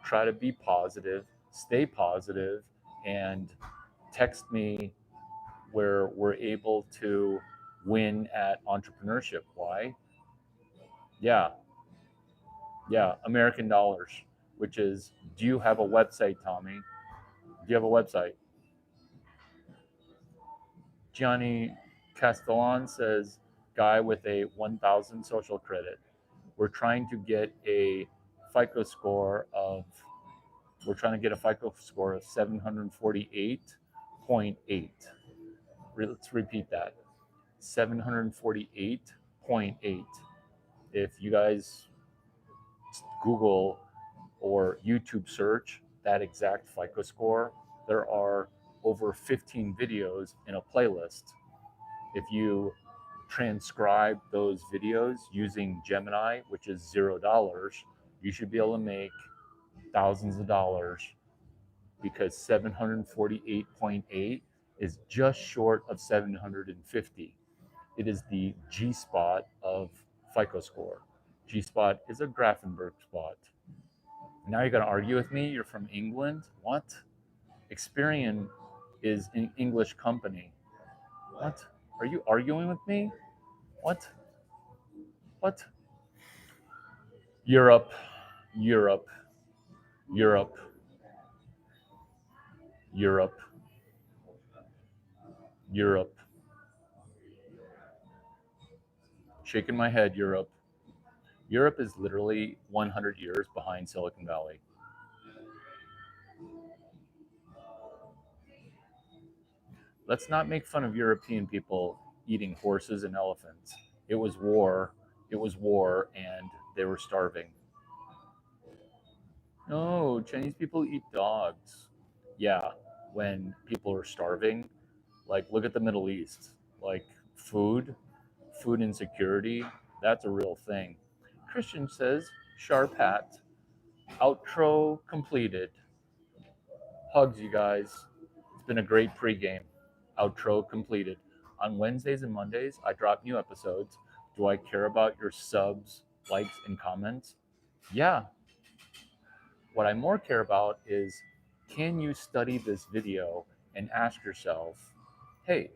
Try to be positive, stay positive, and text me where we're able to win at entrepreneurship. Why? Yeah, American dollars, which is, do you have a website, Tommy? Do you have a website? Gianni Castellan says, guy with a 1,000 social credit. We're trying to get a FICO score of 748.8. Let's repeat that. 748.8. If you guys Google or YouTube search that exact FICO score, there are over 15 videos in a playlist. If you transcribe those videos using Gemini, which is $0, you should be able to make thousands of dollars, because 748.8 is just short of 750. It is the G spot of FICO score. G spot is a Grafenberg spot. Now you're going to argue with me? You're from England? What? Experian is an English company. What? Are you arguing with me? What? What? Europe, Europe, Europe, Europe, Europe. Shaking my head, Europe. Europe is literally 100 years behind Silicon Valley. Let's not make fun of European people eating horses and elephants. It was war, and they were starving. No, Chinese people eat dogs. Yeah, when people are starving, like look at the Middle East, like food insecurity, that's a real thing. Christian says, sharp hat. Outro completed. Hugs, you guys. It's been a great pregame. Outro completed. On Wednesdays and Mondays, I drop new episodes. Do I care about your subs, likes, and comments? Yeah. What I more care about is, can you study this video and ask yourself, hey,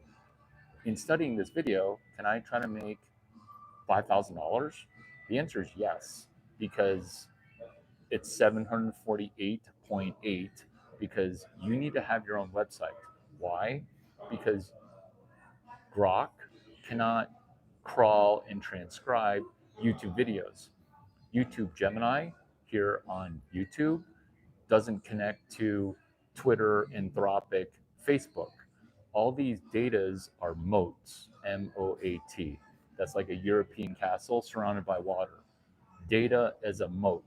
in studying this video, can I try to make $5,000? The answer is yes, because it's 748.8, because you need to have your own website. Why? Because Grok cannot crawl and transcribe YouTube videos. YouTube Gemini here on YouTube doesn't connect to Twitter, Anthropic, Facebook. All these datas are moats, M-O-A-T. That's like a European castle surrounded by water. Data as a moat.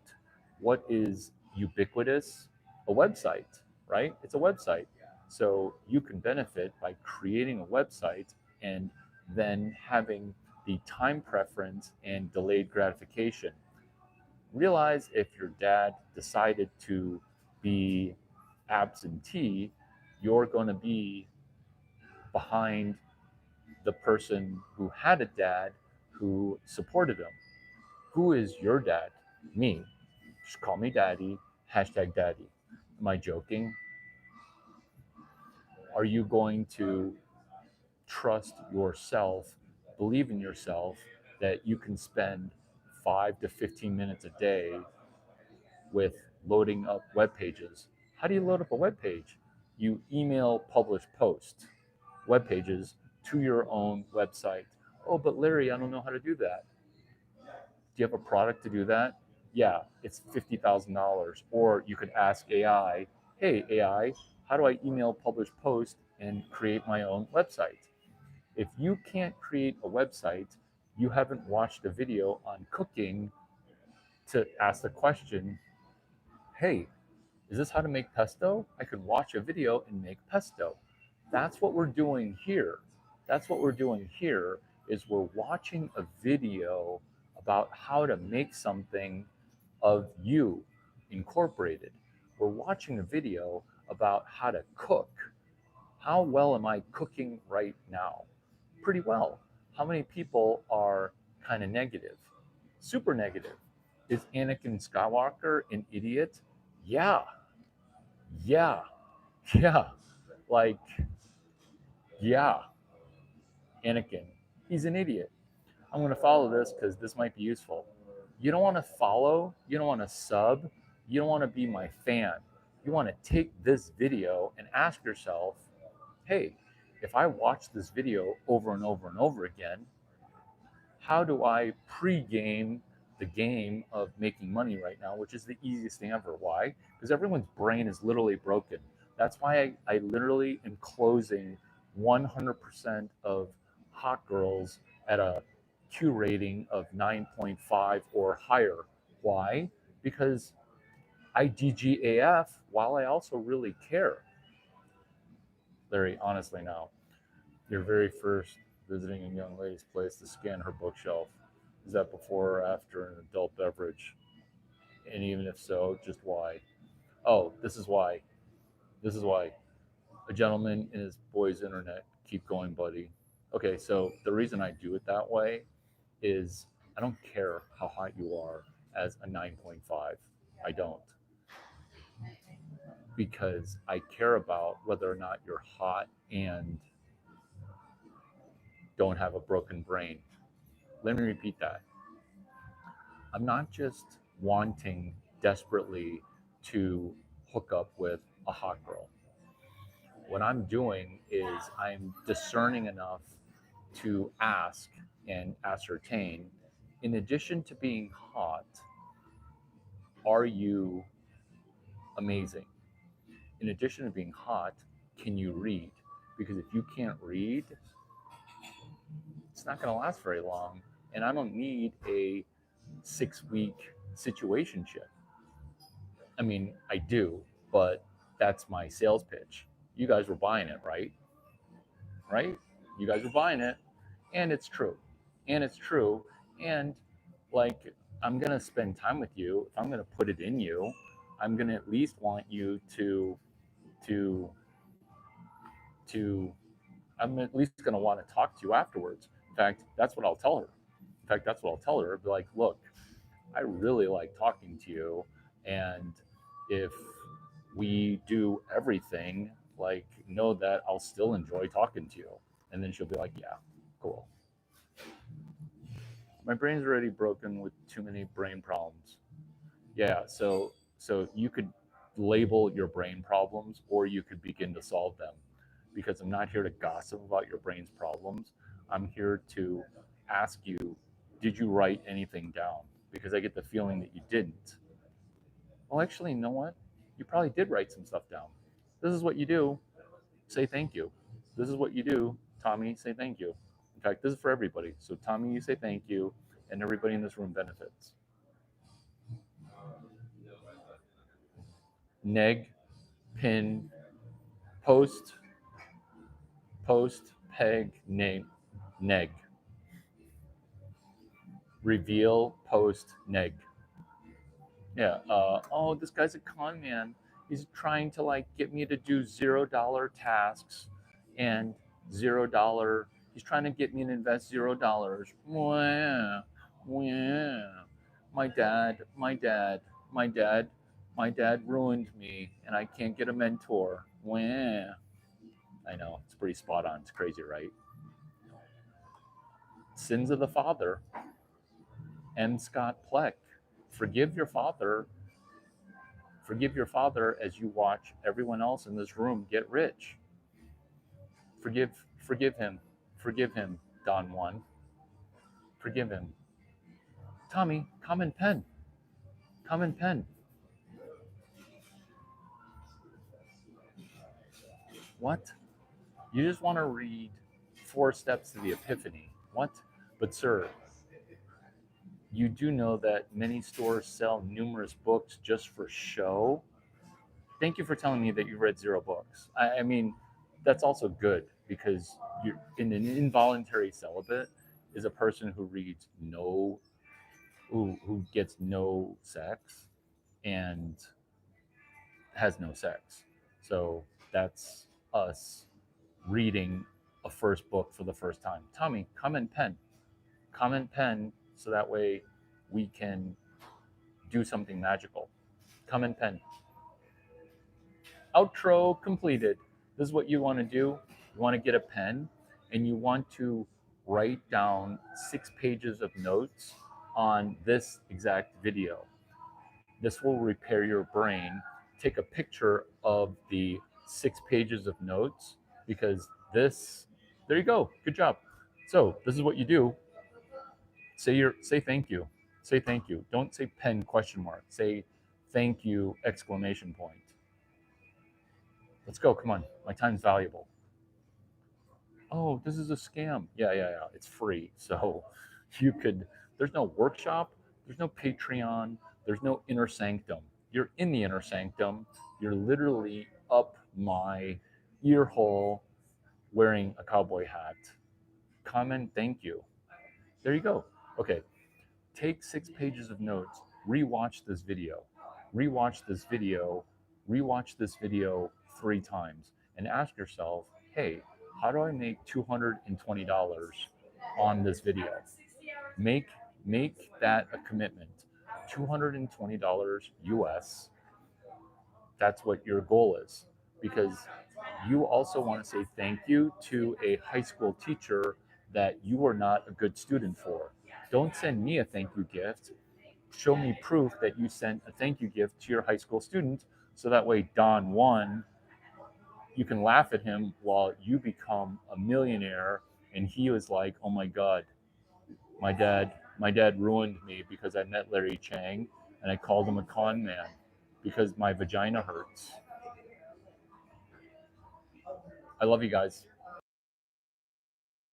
What is ubiquitous? A website, right? It's a website. So you can benefit by creating a website and then having the time preference and delayed gratification. Realize if your dad decided to be absentee, you're going to be behind the person who had a dad who supported him. Who is your dad? Me. Just call me daddy, hashtag daddy. Am I joking? Are you going to trust yourself, believe in yourself that you can spend 5 to 15 minutes a day with loading up web pages? How do you load up a web page? You email publish post web pages to your own website. Oh, but Larry, I don't know how to do that. Do you have a product to do that? Yeah, it's $50,000. Or you could ask AI, hey, AI, how do I email publish post and create my own website? If you can't create a website, you haven't watched a video on cooking to ask the question, hey, is this how to make pesto? I could watch a video and make pesto. That's what we're doing here. That's what we're doing here is we're watching a video about how to make something of you incorporated. We're watching a video about how to cook. How well am I cooking right now? Pretty well. How many people are kind of negative? Super negative. Is Anakin Skywalker an idiot? Yeah, yeah, yeah. Like, yeah, Anakin, he's an idiot. I'm going to follow this because this might be useful. You don't want to follow, you don't want to sub, you don't want to be my fan. You want to take this video and ask yourself, hey, if I watch this video over and over and over again, how do I pre-game the game of making money right now, which is the easiest thing ever? Why? Because everyone's brain is literally broken. That's why I literally am closing 100% of hot girls at a Q rating of 9.5 or higher. Why? Because I DGAF while I also really care. Larry, honestly now, your very first visiting a young lady's place to scan her bookshelf, is that before or after an adult beverage? And even if so, just why? Oh, this is why. This is why. A gentleman and his boy's internet. Keep going, buddy. Okay, so the reason I do it that way is I don't care how hot you are as a 9.5. I don't. Because I care about whether or not you're hot and don't have a broken brain. Let me repeat that. I'm not just wanting desperately to hook up with a hot girl. What I'm doing is I'm discerning enough to ask and ascertain, in addition to being hot, are you amazing? In addition to being hot, can you read? Because if you can't read, it's not going to last very long. And I don't need a 6-week situationship. I mean, I do, but that's my sales pitch. You guys were buying it, right? Right? You guys were buying it, and it's true. And it's true. And like, I'm going to spend time with you. If I'm going to put it in you, I'm going to at least want you to, to, I'm at least going to want to talk to you afterwards. In fact, that's what I'll tell her. In fact, that's what I'll tell her. I'll be like, look, I really like talking to you. And if we do everything, like, know that I'll still enjoy talking to you. And then she'll be like, yeah, cool. My brain's already broken with too many brain problems. Yeah, so you could label your brain problems or you could begin to solve them, because I'm not here to gossip about your brain's problems. I'm here to ask you, did you write anything down? Because I get the feeling that you didn't. Well, actually, you know what? You probably did write some stuff down. This is what you do. Say thank you. This is what you do. Tommy, say thank you. In fact, this is for everybody. So, Tommy, you say thank you, and everybody in this room benefits. Neg, pin, post, peg, name, neg. Reveal, post, neg. Yeah. Oh, this guy's a con man. He's trying to like get me to do $0 tasks and $0. He's trying to get me to invest $0. Wah, wah. My dad ruined me, and I can't get a mentor. Wah. I know, it's pretty spot on. It's crazy, right? Sins of the father. M. Scott Pleck. Forgive your father. Forgive your father as you watch everyone else in this room get rich. Forgive him. Forgive him, Don Juan. Forgive him. Tommy, common pen. Common pen. What? You just want to read 4 Steps to the Epiphany. What? But sir, you do know that many stores sell numerous books just for show. Thank you for telling me that you read 0 books. I mean, that's also good because you're in an involuntary celibate is a person who reads who gets no sex and has no sex. So that's us reading a first book for the first time. Tommy, comment pen. Comment pen so that way we can do something magical. Comment pen. Outro completed. This is what you want to do. You want to get a pen and you want to write down 6 pages of notes on this exact video. This will repair your brain. Take a picture of the 6 pages of notes because there you go. Good job. So this is what you do. Say thank you. Say thank you. Don't say pen question mark. Say thank you exclamation point. Let's go. Come on. My time's valuable. Oh, this is a scam. Yeah. It's free. So there's no workshop, there's no Patreon, there's no inner sanctum. You're in the inner sanctum. You're literally up my ear hole wearing a cowboy hat. Comment thank you. There you go. Okay. Take 6 pages of notes, rewatch this video. Rewatch this video 3 times and ask yourself, hey, how do I make $220 on this video? Make that a commitment. $220 US. That's what your goal is. Because you also want to say thank you to a high school teacher that you are not a good student for. Don't send me a thank you gift. Show me proof that you sent a thank you gift to your high school student so that way Don Juan, you can laugh at him while you become a millionaire and he was like, oh my God, my dad ruined me because I met Larry Chang and I called him a con man because my vagina hurts. I love you guys.